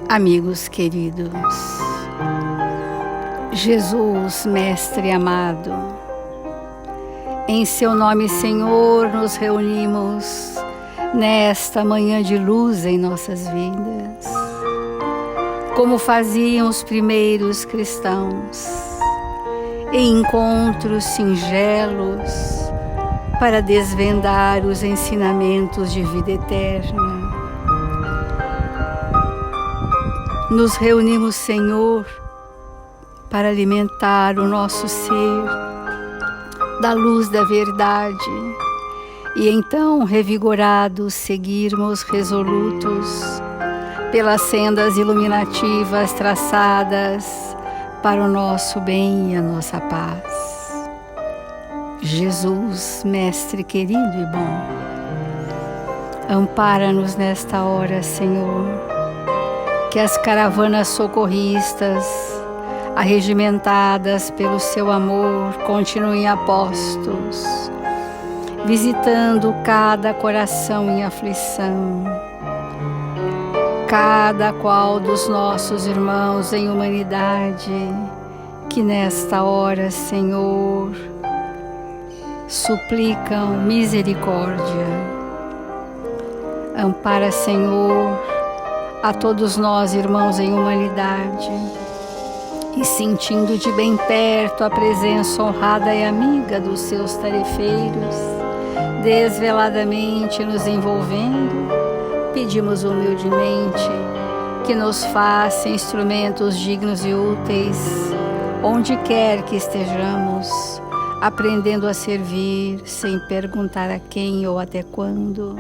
Amigos queridos, Jesus, Mestre amado, em seu nome, Senhor, nos reunimos nesta manhã de luz em nossas vidas, como faziam os primeiros cristãos, em encontros singelos para desvendar os ensinamentos de vida eterna. Nos reunimos, Senhor, para alimentar o nosso ser da luz da verdade e então, revigorados, seguirmos resolutos pelas sendas iluminativas traçadas para o nosso bem e a nossa paz. Jesus, Mestre querido e bom, ampara-nos nesta hora, Senhor. Que as caravanas socorristas, arregimentadas pelo seu amor, continuem a postos, visitando cada coração em aflição, cada qual dos nossos irmãos em humanidade, que nesta hora, Senhor, suplicam misericórdia. Ampara, Senhor, a todos nós, irmãos em humanidade, e sentindo de bem perto a presença honrada e amiga dos seus tarefeiros, desveladamente nos envolvendo, pedimos humildemente que nos faça instrumentos dignos e úteis, onde quer que estejamos, aprendendo a servir sem perguntar a quem ou até quando,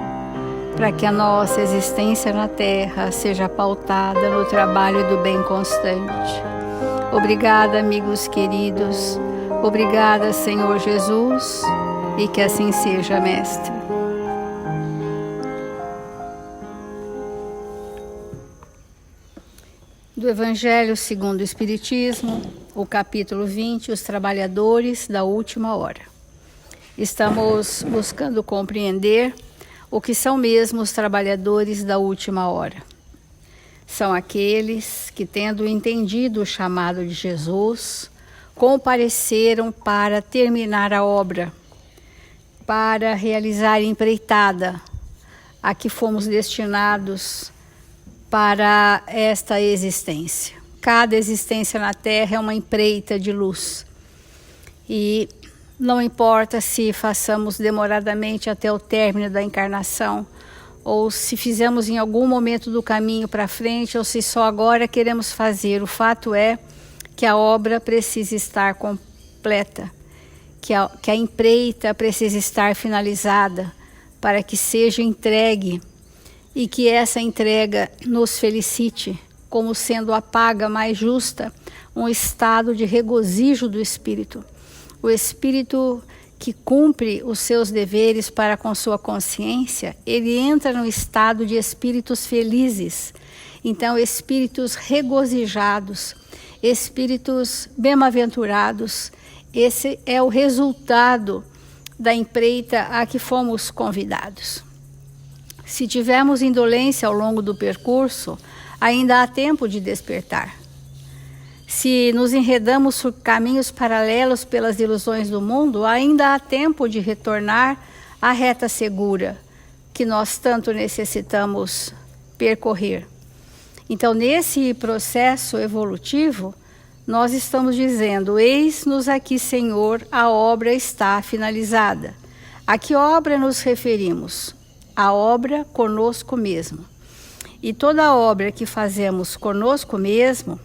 para que a nossa existência na Terra seja pautada no trabalho do bem constante. Obrigada, amigos queridos. Obrigada, Senhor Jesus, e que assim seja, Mestre. Do Evangelho segundo o Espiritismo, o capítulo 20, os trabalhadores da última hora. Estamos buscando compreender o que são mesmo os trabalhadores da última hora. São aqueles que, tendo entendido o chamado de Jesus, compareceram para terminar a obra, para realizar a empreitada a que fomos destinados para esta existência. Cada existência na Terra é uma empreita de luz. E não importa se façamos demoradamente até o término da encarnação, ou se fizemos em algum momento do caminho para frente, ou se só agora queremos fazer. O fato é que a obra precisa estar completa, que a empreita precisa estar finalizada para que seja entregue e que essa entrega nos felicite, como sendo a paga mais justa, um estado de regozijo do Espírito. O Espírito que cumpre os seus deveres para com sua consciência, ele entra no estado de espíritos felizes. Então, espíritos regozijados, espíritos bem-aventurados, esse é o resultado da empreita a que fomos convidados. Se tivermos indolência ao longo do percurso, ainda há tempo de despertar. Se nos enredamos por caminhos paralelos pelas ilusões do mundo, ainda há tempo de retornar à reta segura que nós tanto necessitamos percorrer. Então, nesse processo evolutivo, nós estamos dizendo: eis-nos aqui, Senhor, a obra está finalizada. A que obra nos referimos? A obra conosco mesmo. E toda obra que fazemos conosco mesmo,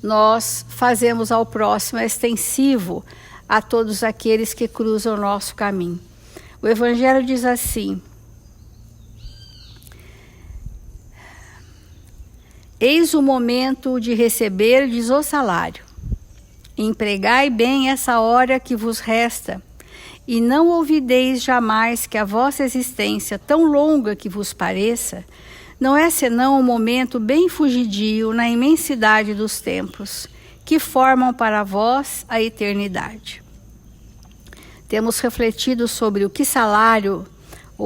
nós fazemos ao próximo, extensivo a todos aqueles que cruzam o nosso caminho. O Evangelho diz assim: eis o momento de receberdes o salário. Empregai bem essa hora que vos resta, e não olvideis jamais que a vossa existência, tão longa que vos pareça, não é senão um momento bem fugidio na imensidade dos tempos, que formam para vós a eternidade. Temos refletido sobre o que salário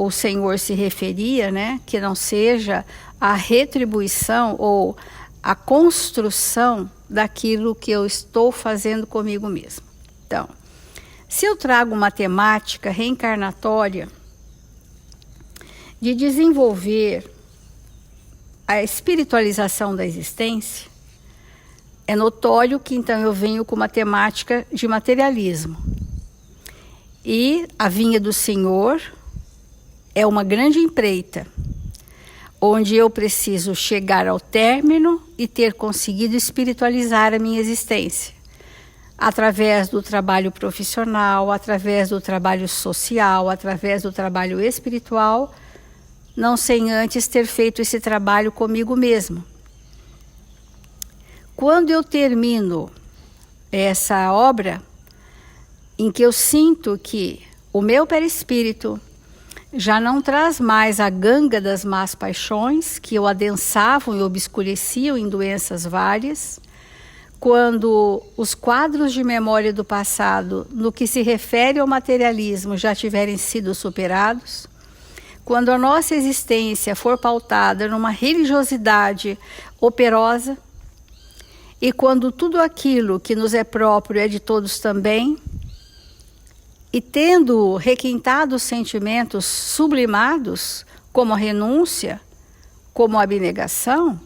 o Senhor se referia, né, que não seja a retribuição ou a construção daquilo que eu estou fazendo comigo mesmo. Então, se eu trago uma temática reencarnatória de desenvolver a espiritualização da existência, é notório que então eu venho com uma temática de materialismo. E a vinha do Senhor é uma grande empreita, onde eu preciso chegar ao término e ter conseguido espiritualizar a minha existência, através do trabalho profissional, através do trabalho social, através do trabalho espiritual, não sem antes ter feito esse trabalho comigo mesmo. Quando eu termino essa obra, em que eu sinto que o meu perispírito já não traz mais a ganga das más paixões que o adensavam e obscureciam em doenças várias, quando os quadros de memória do passado, no que se refere ao materialismo, já tiverem sido superados, quando a nossa existência for pautada numa religiosidade operosa, e quando tudo aquilo que nos é próprio é de todos também, e tendo requintado sentimentos sublimados, como a renúncia, como a abnegação,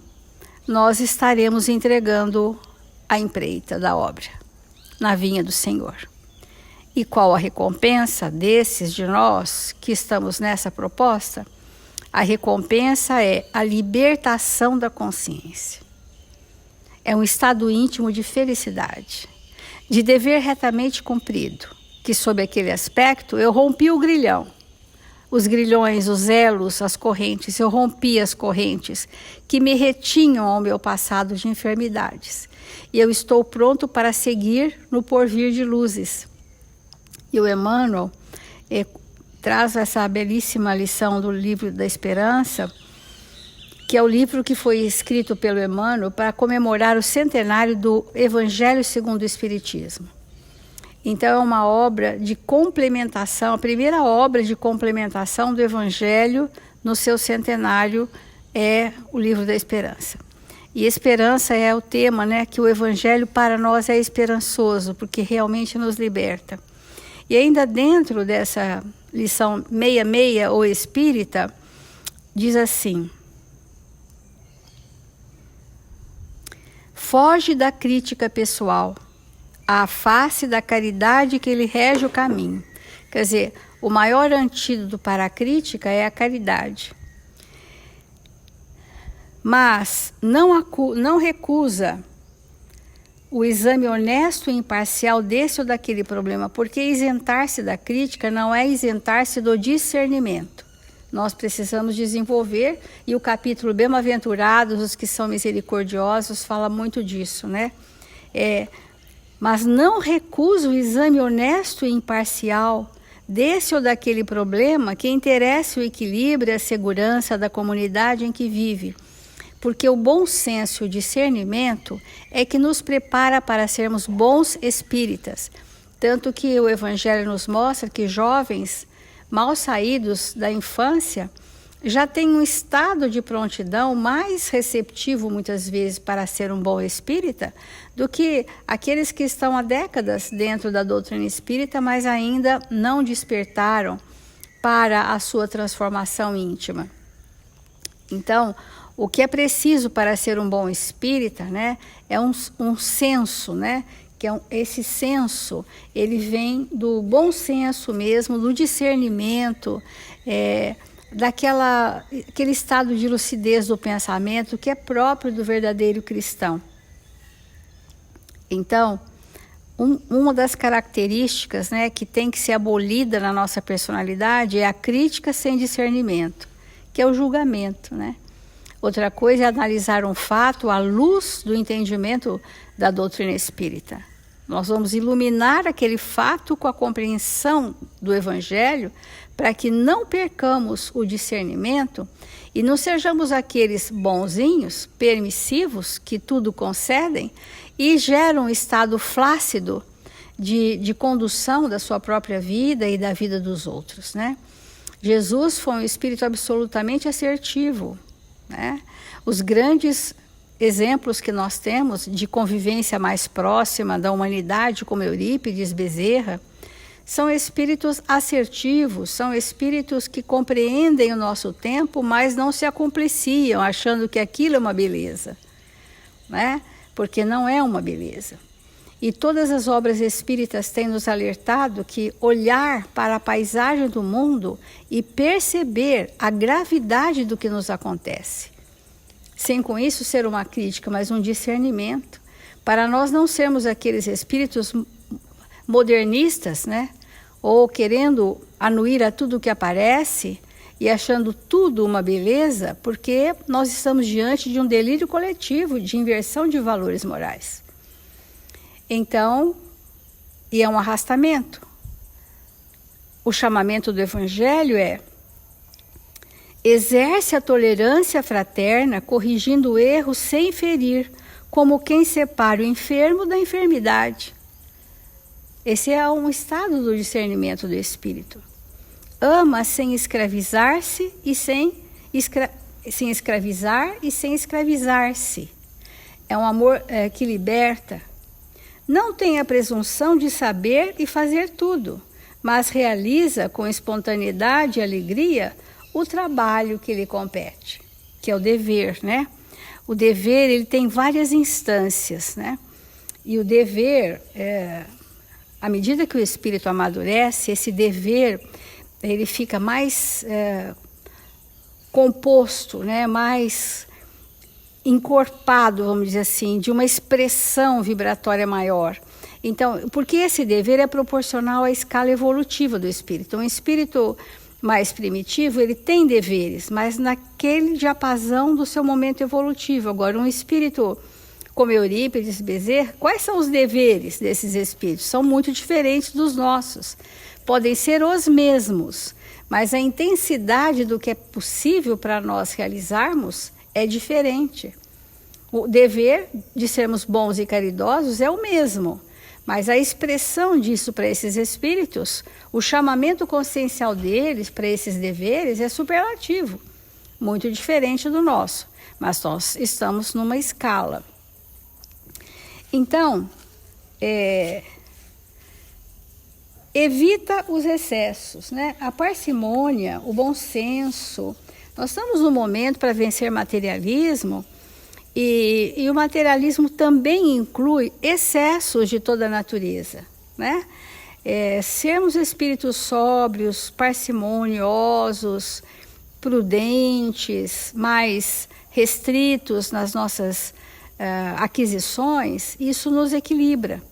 nós estaremos entregando a empreita da obra na vinha do Senhor. E qual a recompensa desses de nós que estamos nessa proposta? A recompensa é a libertação da consciência. É um estado íntimo de felicidade, de dever retamente cumprido, que sob aquele aspecto eu rompi o grilhão. Os grilhões, os elos, as correntes, eu rompi as correntes que me retinham ao meu passado de enfermidades. E eu estou pronto para seguir no porvir de luzes. E o Emmanuel traz essa belíssima lição do Livro da Esperança, que é o livro que foi escrito pelo Emmanuel para comemorar o centenário do Evangelho segundo o Espiritismo. Então é uma obra de complementação, a primeira obra de complementação do Evangelho no seu centenário é o Livro da Esperança. E esperança é o tema, né, que o Evangelho para nós é esperançoso, porque realmente nos liberta. E ainda dentro dessa lição 66, ou espírita, diz assim: foge da crítica pessoal, à face da caridade que lhe rege o caminho. Quer dizer, o maior antídoto para a crítica é a caridade. Mas não recusa o exame honesto e imparcial desse ou daquele problema, porque isentar-se da crítica não é isentar-se do discernimento. Nós precisamos desenvolver, e o capítulo Bem-aventurados, os que são misericordiosos, fala muito disso, né? Mas não recusa o exame honesto e imparcial desse ou daquele problema que interessa o equilíbrio e a segurança da comunidade em que vive. Porque o bom senso e o discernimento é que nos prepara para sermos bons espíritas. Tanto que o Evangelho nos mostra que jovens mal saídos da infância já têm um estado de prontidão mais receptivo, muitas vezes, para ser um bom espírita, do que aqueles que estão há décadas dentro da doutrina espírita, mas ainda não despertaram para a sua transformação íntima. Então, o que é preciso para ser um bom espírita, né, é um senso, né, que esse senso, ele vem do bom senso mesmo, do discernimento, daquele estado de lucidez do pensamento que é próprio do verdadeiro cristão. Então, uma das características, né, que tem que ser abolida na nossa personalidade é a crítica sem discernimento, que é o julgamento, né? Outra coisa é analisar um fato à luz do entendimento da doutrina espírita. Nós vamos iluminar aquele fato com a compreensão do Evangelho para que não percamos o discernimento e não sejamos aqueles bonzinhos, permissivos, que tudo concedem e geram um estado flácido de condução da sua própria vida e da vida dos outros, né? Jesus foi um espírito absolutamente assertivo, né? Os grandes exemplos que nós temos de convivência mais próxima da humanidade, como Eurípides, Bezerra, são espíritos assertivos, são espíritos que compreendem o nosso tempo, mas não se acompliciam, achando que aquilo é uma beleza, né? Porque não é uma beleza. E todas as obras espíritas têm nos alertado que olhar para a paisagem do mundo e perceber a gravidade do que nos acontece, sem com isso ser uma crítica, mas um discernimento, para nós não sermos aqueles espíritos modernistas, né? Ou querendo anuir a tudo que aparece e achando tudo uma beleza, porque nós estamos diante de um delírio coletivo de inversão de valores morais. Então, e é um arrastamento. O chamamento do Evangelho é: exerce a tolerância fraterna, corrigindo o erro sem ferir, como quem separa o enfermo da enfermidade. Esse é um estado do discernimento do espírito. Ama sem escravizar-se e sem escravizar e sem escravizar-se. É um amor que liberta. Não tem a presunção de saber e fazer tudo, mas realiza com espontaneidade e alegria o trabalho que lhe compete, que é o dever, né? O dever, ele tem várias instâncias, né? E o dever, à medida que o espírito amadurece, esse dever, ele fica mais composto, né? Mais encorpado, vamos dizer assim, de uma expressão vibratória maior. Então, porque esse dever é proporcional à escala evolutiva do espírito. Um espírito mais primitivo, ele tem deveres, mas naquele diapasão do seu momento evolutivo. Agora, um espírito como Eurípides, Bezerra, quais são os deveres desses espíritos? São muito diferentes dos nossos. Podem ser os mesmos, mas a intensidade do que é possível para nós realizarmos é diferente. O dever de sermos bons e caridosos é o mesmo, mas a expressão disso para esses espíritos, o chamamento consciencial deles para esses deveres é superlativo, muito diferente do nosso, mas nós estamos numa escala. Então, evita os excessos, né? A parcimônia, o bom senso. Nós estamos no momento para vencer materialismo e o materialismo também inclui excessos de toda a natureza, né? Sermos espíritos sóbrios, parcimoniosos, prudentes, mais restritos nas nossas aquisições, isso nos equilibra,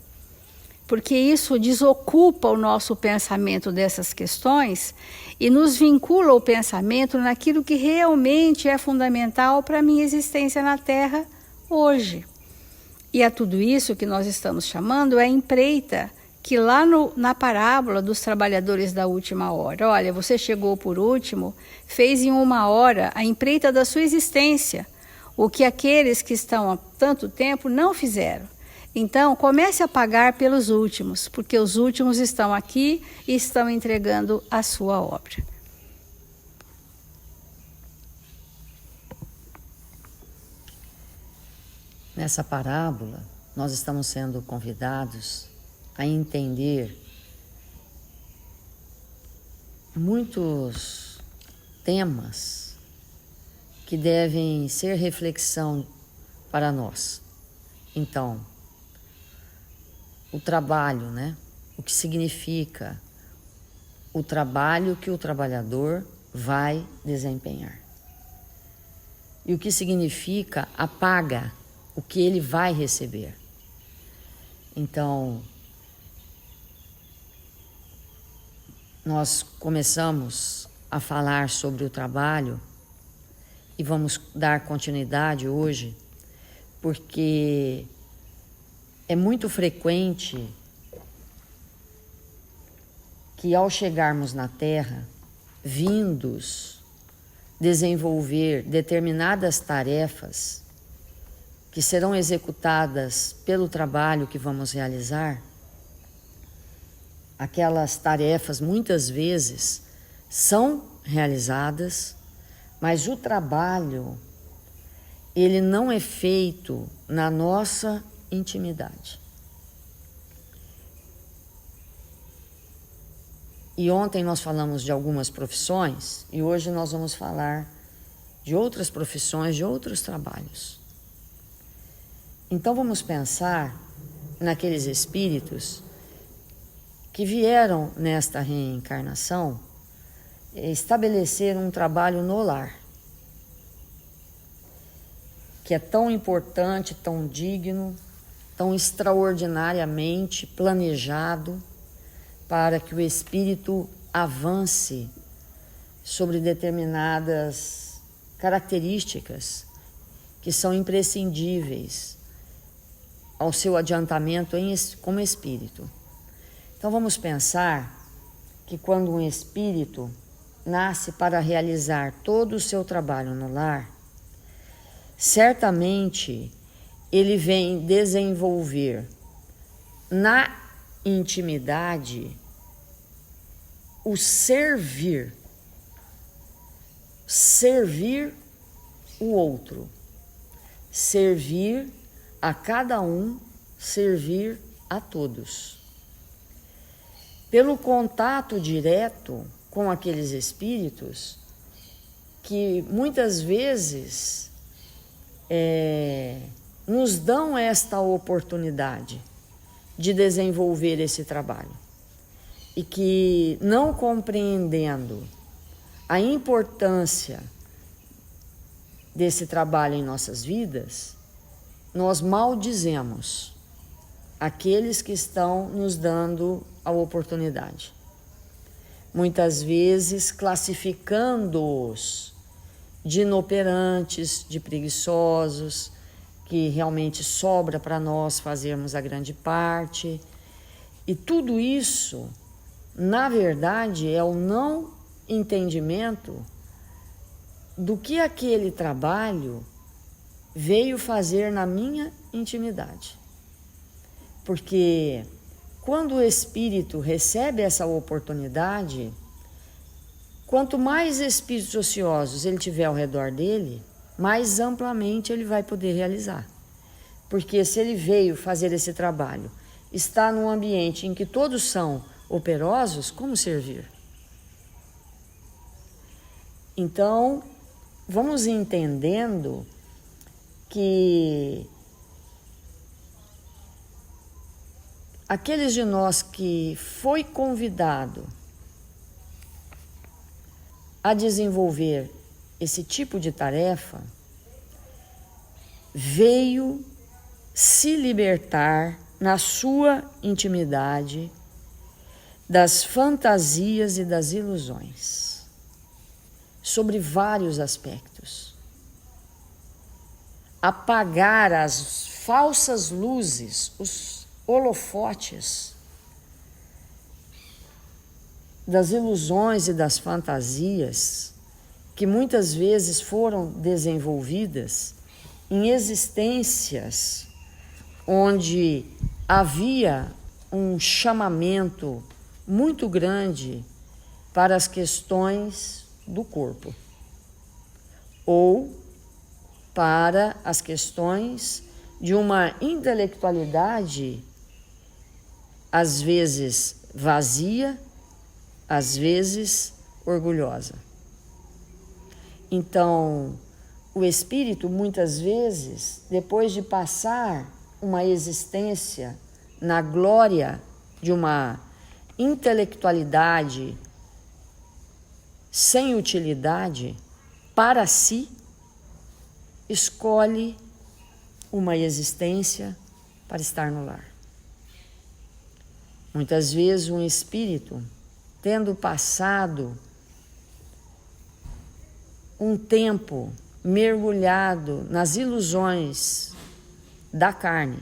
porque isso desocupa o nosso pensamento dessas questões e nos vincula o pensamento naquilo que realmente é fundamental para a minha existência na Terra hoje. E a tudo isso que nós estamos chamando é empreita, que lá na parábola dos trabalhadores da última hora, olha, você chegou por último, fez em 1 hora a empreita da sua existência, o que aqueles que estão há tanto tempo não fizeram. Então, comece a pagar pelos últimos, porque os últimos estão aqui e estão entregando a sua obra. Nessa parábola, nós estamos sendo convidados a entender muitos temas que devem ser reflexão para nós. Então, o trabalho, né? O que significa o trabalho que o trabalhador vai desempenhar. E o que significa a paga, o que ele vai receber. Então, nós começamos a falar sobre o trabalho e vamos dar continuidade hoje, porque é muito frequente que ao chegarmos na Terra, vindos desenvolver determinadas tarefas que serão executadas pelo trabalho que vamos realizar, aquelas tarefas muitas vezes são realizadas, mas o trabalho, ele não é feito na nossa intimidade. E ontem nós falamos de algumas profissões e hoje nós vamos falar de outras profissões, de outros trabalhos. Então vamos pensar naqueles espíritos que vieram nesta reencarnação estabelecer um trabalho no lar, que é tão importante, tão digno, tão extraordinariamente planejado para que o espírito avance sobre determinadas características que são imprescindíveis ao seu adiantamento como espírito. Então vamos pensar que quando um espírito nasce para realizar todo o seu trabalho no lar, certamente ele vem desenvolver na intimidade o servir o outro, servir a cada um, servir a todos. Pelo contato direto com aqueles espíritos que muitas vezes nos dão esta oportunidade de desenvolver esse trabalho e que, não compreendendo a importância desse trabalho em nossas vidas, nós maldizemos aqueles que estão nos dando a oportunidade. Muitas vezes classificando-os de inoperantes, de preguiçosos, que realmente sobra para nós fazermos a grande parte. E tudo isso, na verdade, é o não entendimento do que aquele trabalho veio fazer na minha intimidade. Porque quando o espírito recebe essa oportunidade, quanto mais espíritos ociosos ele tiver ao redor dele, mais amplamente ele vai poder realizar. Porque se ele veio fazer esse trabalho, está num ambiente em que todos são operosos, como servir? Então, vamos entendendo que aqueles de nós que foi convidado a desenvolver esse tipo de tarefa, veio se libertar na sua intimidade das fantasias e das ilusões, sobre vários aspectos. Apagar as falsas luzes, os holofotes das ilusões e das fantasias que muitas vezes foram desenvolvidas em existências onde havia um chamamento muito grande para as questões do corpo ou para as questões de uma intelectualidade às vezes vazia, às vezes orgulhosa. Então, o espírito, muitas vezes, depois de passar uma existência na glória de uma intelectualidade sem utilidade para si, escolhe uma existência para estar no lar. Muitas vezes um espírito, tendo passado um tempo mergulhado nas ilusões da carne,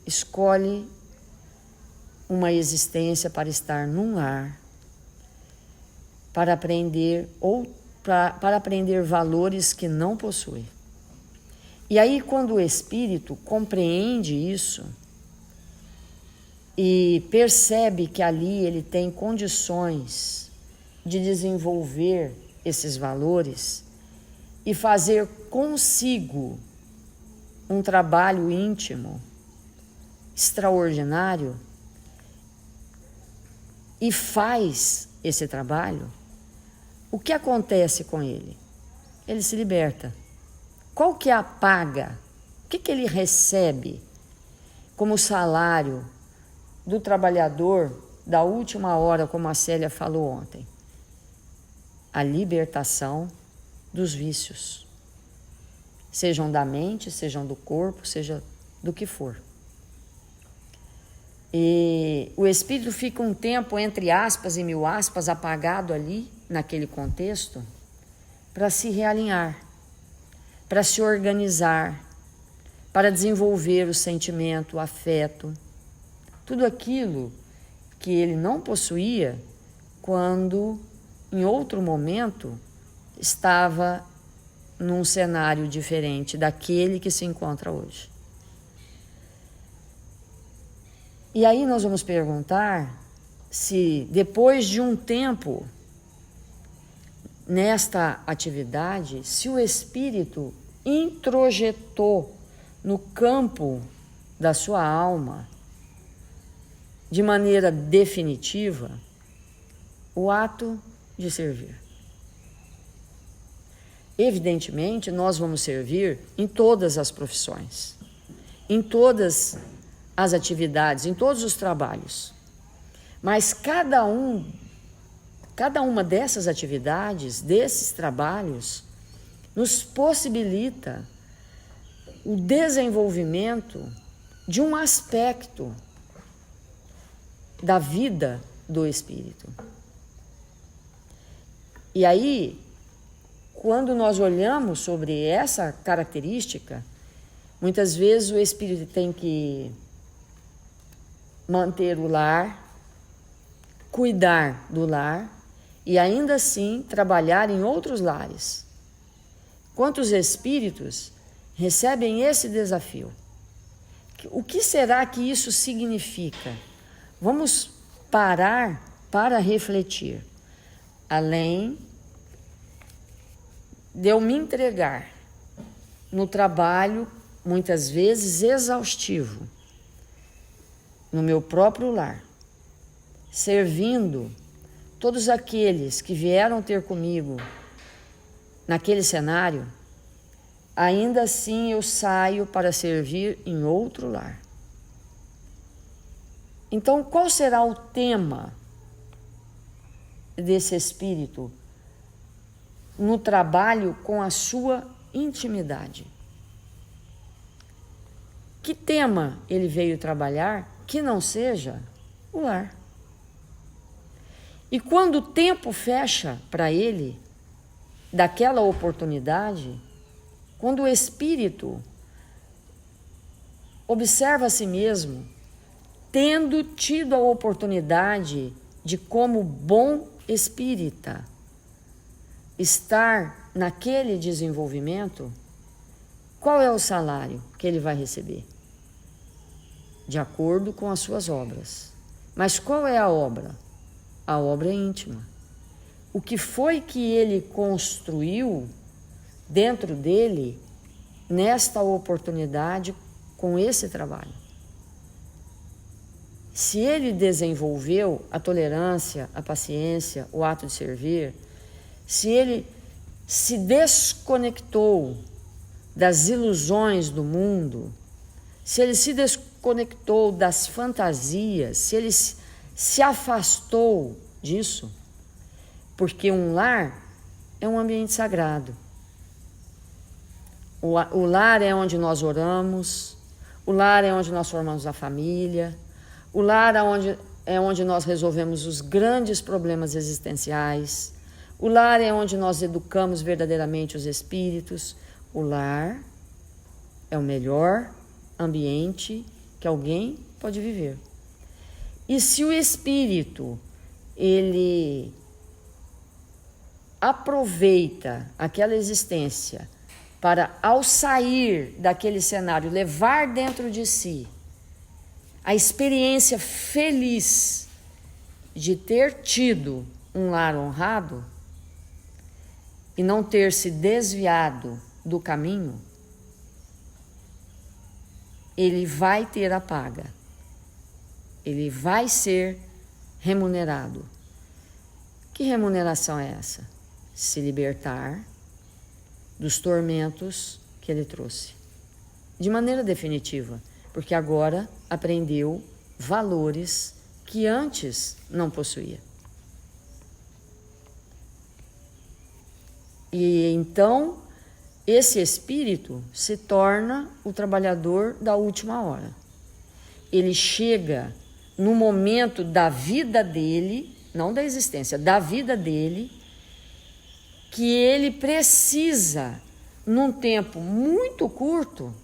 escolhe uma existência para estar num lar, para aprender para aprender valores que não possui. E aí, quando o espírito compreende isso, e percebe que ali ele tem condições de desenvolver esses valores e fazer consigo um trabalho íntimo extraordinário, e faz esse trabalho, o que acontece com ele? Ele se liberta. Qual que é a paga? O que ele recebe como salário do trabalhador da última hora, como a Célia falou ontem? A libertação dos vícios, sejam da mente, sejam do corpo, seja do que for. E o espírito fica um tempo, entre aspas e mil aspas, apagado ali, naquele contexto, para se realinhar, para se organizar, para desenvolver o sentimento, o afeto, tudo aquilo que ele não possuía quando, em outro momento, estava num cenário diferente daquele que se encontra hoje. E aí nós vamos perguntar se, depois de um tempo nesta atividade, se o espírito introjetou no campo da sua alma, de maneira definitiva, o ato de servir. Evidentemente, nós vamos servir em todas as profissões, em todas as atividades, em todos os trabalhos. Mas cada uma dessas atividades, desses trabalhos, nos possibilita o desenvolvimento de um aspecto da vida do espírito. E aí, quando nós olhamos sobre essa característica, muitas vezes o espírito tem que manter o lar, cuidar do lar e ainda assim trabalhar em outros lares. Quantos espíritos recebem esse desafio? O que será que isso significa? Vamos parar para refletir. Além de eu me entregar no trabalho, muitas vezes exaustivo, no meu próprio lar, servindo todos aqueles que vieram ter comigo naquele cenário, ainda assim eu saio para servir em outro lar. Então, qual será o tema desse espírito no trabalho com a sua intimidade? Que tema ele veio trabalhar que não seja o lar? E quando o tempo fecha para ele, daquela oportunidade, quando o espírito observa a si mesmo, tendo tido a oportunidade de, como bom espírita, estar naquele desenvolvimento, qual é o salário que ele vai receber? De acordo com as suas obras. Mas qual é a obra? A obra é íntima. O que foi que ele construiu dentro dele nesta oportunidade com esse trabalho? Se ele desenvolveu a tolerância, a paciência, o ato de servir, se ele se desconectou das ilusões do mundo, se ele se desconectou das fantasias, se ele se afastou disso, porque um lar é um ambiente sagrado. O lar é onde nós oramos, o lar é onde nós formamos a família, o lar é onde nós resolvemos os grandes problemas existenciais, o lar é onde nós educamos verdadeiramente os espíritos. O lar é o melhor ambiente que alguém pode viver. E se o espírito, ele aproveita aquela existência para, ao sair daquele cenário, levar dentro de si a experiência feliz de ter tido um lar honrado e não ter se desviado do caminho, ele vai ter a paga. Ele vai ser remunerado. Que remuneração é essa? Se libertar dos tormentos que ele trouxe. De maneira definitiva, porque agora aprendeu valores que antes não possuía. E então, esse espírito se torna o trabalhador da última hora. Ele chega no momento da vida dele, não da existência, da vida dele, que ele precisa, num tempo muito curto,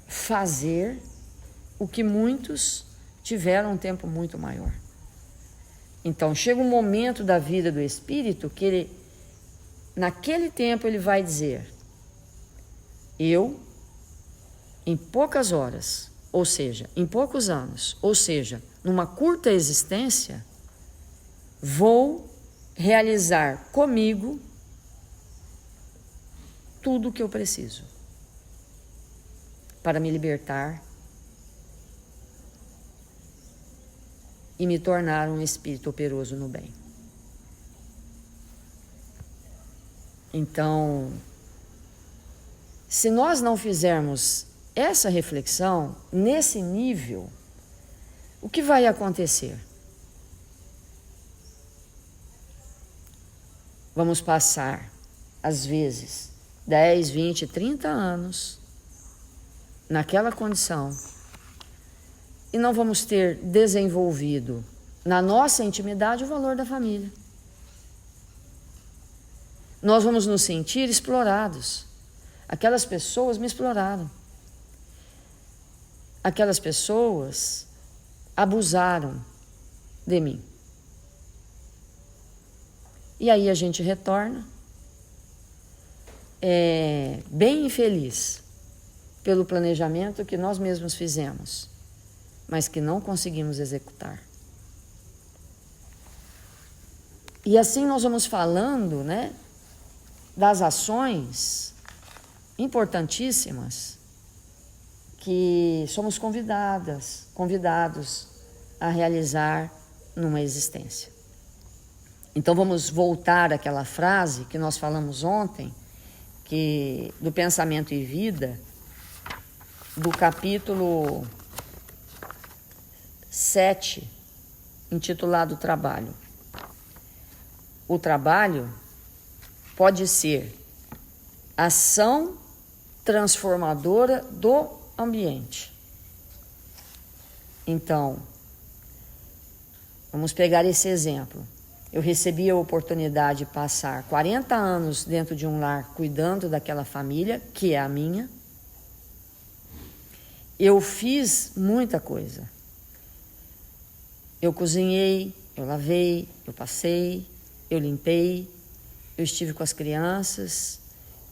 fazer o que muitos tiveram um tempo muito maior. Então, chega um momento da vida do espírito que ele, naquele tempo, ele vai dizer: eu, em poucas horas, ou seja, em poucos anos, ou seja, numa curta existência, vou realizar comigo tudo o que eu preciso para me libertar e me tornar um espírito operoso no bem. Então, se nós não fizermos essa reflexão nesse nível, o que vai acontecer? Vamos passar, às vezes, 10, 20, 30 anos naquela condição e não vamos ter desenvolvido na nossa intimidade o valor da família. Nós vamos nos sentir explorados. Aquelas pessoas me exploraram. Aquelas pessoas abusaram de mim. E aí a gente retorna bem infeliz pelo planejamento que nós mesmos fizemos, mas que não conseguimos executar. E assim nós vamos falando, né, das ações importantíssimas que somos convidados a realizar numa existência. Então vamos voltar àquela frase que nós falamos ontem, que do Pensamento e Vida, do capítulo 7, intitulado Trabalho. O trabalho pode ser ação transformadora do ambiente. Então, vamos pegar esse exemplo. Eu recebi a oportunidade de passar 40 anos dentro de um lar cuidando daquela família, que é a minha. Eu fiz muita coisa. Eu cozinhei, eu lavei, eu passei, eu limpei, eu estive com as crianças,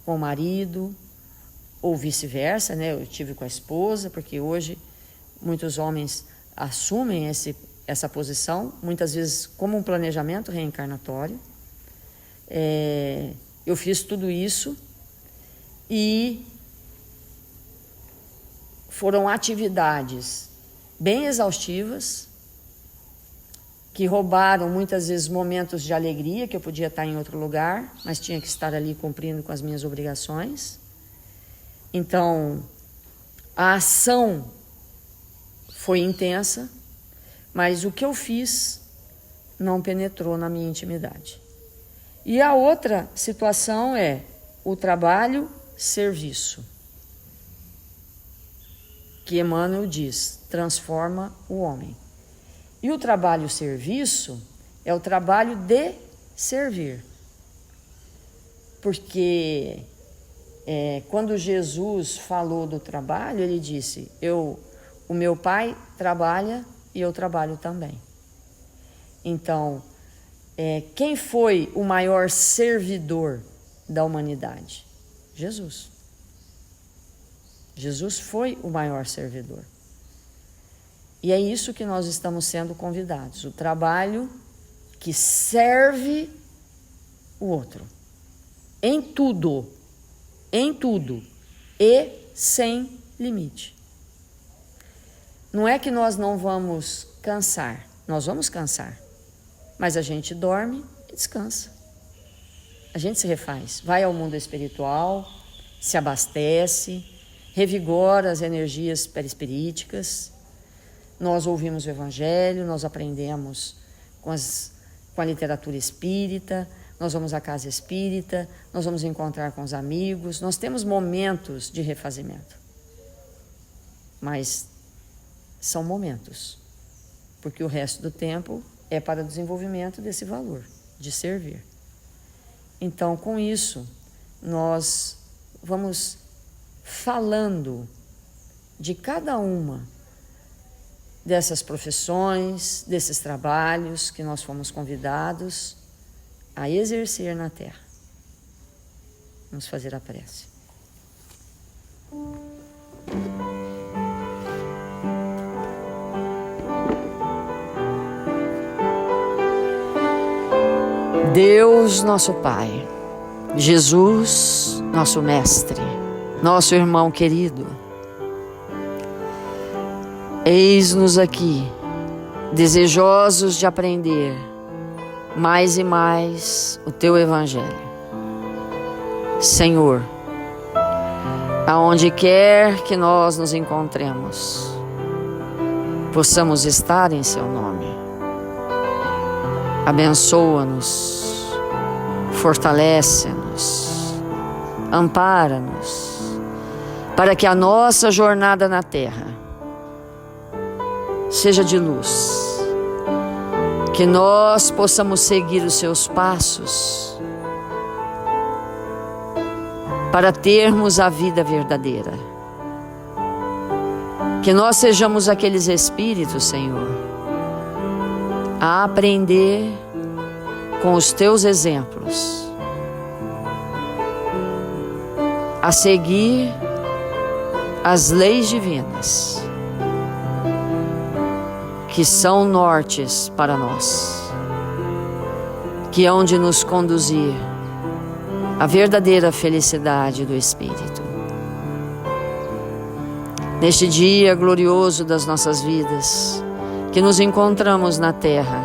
com o marido, ou vice-versa, né? Eu estive com a esposa, porque hoje muitos homens assumem essa posição, muitas vezes como um planejamento reencarnatório. Eu fiz tudo isso e foram atividades bem exaustivas, que roubaram muitas vezes momentos de alegria, que eu podia estar em outro lugar, mas tinha que estar ali cumprindo com as minhas obrigações. Então, a ação foi intensa, mas o que eu fiz não penetrou na minha intimidade. E a outra situação é o trabalho-serviço, que Emmanuel diz, transforma o homem. E o trabalho-serviço é o trabalho de servir. Porque quando Jesus falou do trabalho, ele disse, o meu pai trabalha e eu trabalho também. Então, quem foi o maior servidor da humanidade? Jesus. Jesus foi o maior servidor. E é isso que nós estamos sendo convidados. O trabalho que serve o outro. Em tudo e sem limite. Não é que nós não vamos cansar, nós vamos cansar, mas a gente dorme e descansa. A gente se refaz, vai ao mundo espiritual, se abastece, revigora as energias perispiríticas. Nós ouvimos o Evangelho, nós aprendemos com a literatura espírita, nós vamos à casa espírita, nós vamos encontrar com os amigos, nós temos momentos de refazimento. Mas são momentos, porque o resto do tempo é para o desenvolvimento desse valor, de servir. Então, com isso, nós vamos falando de cada uma dessas profissões, desses trabalhos que nós fomos convidados a exercer na Terra. Vamos fazer a prece. Deus, nosso Pai, Jesus, nosso Mestre, nosso irmão querido, eis-nos aqui, desejosos de aprender mais e mais o Teu Evangelho. Senhor, aonde quer que nós nos encontremos, possamos estar em Seu nome. Abençoa-nos, fortalece-nos, ampara-nos, para que a nossa jornada na terra seja de luz, que nós possamos seguir os Seus passos para termos a vida verdadeira, que nós sejamos aqueles espíritos, Senhor, a aprender com os Teus exemplos, a seguir as leis divinas, que são nortes para nós, que hão de nos conduzir à verdadeira felicidade do Espírito. Neste dia glorioso das nossas vidas, que nos encontramos na terra,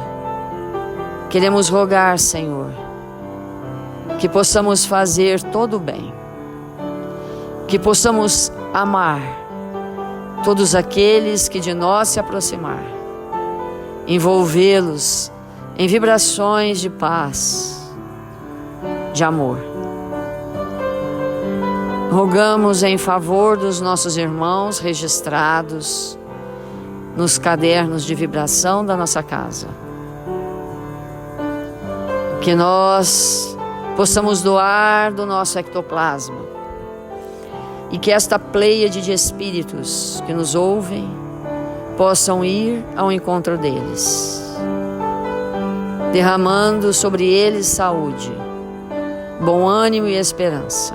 queremos rogar, Senhor, que possamos fazer todo o bem, que possamos amar todos aqueles que de nós se aproximar, envolvê-los em vibrações de paz, de amor. Rogamos em favor dos nossos irmãos registrados nos cadernos de vibração da nossa casa, que nós possamos doar do nosso ectoplasma e que esta pleiade de espíritos que nos ouvem possam ir ao encontro deles, derramando sobre eles saúde, bom ânimo e esperança.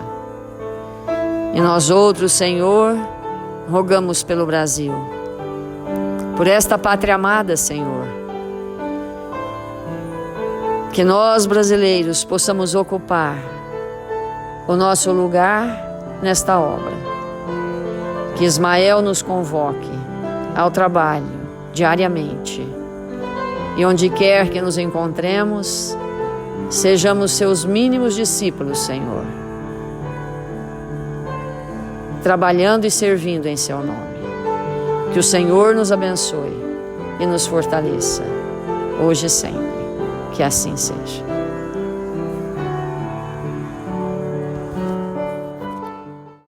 E nós outros, Senhor, rogamos pelo Brasil, por esta pátria amada, Senhor, que nós brasileiros possamos ocupar o nosso lugar nesta obra, que Ismael nos convoque ao trabalho diariamente, e onde quer que nos encontremos, sejamos Seus mínimos discípulos, Senhor, trabalhando e servindo em Seu nome. Que o Senhor nos abençoe e nos fortaleça, hoje e sempre. Que assim seja.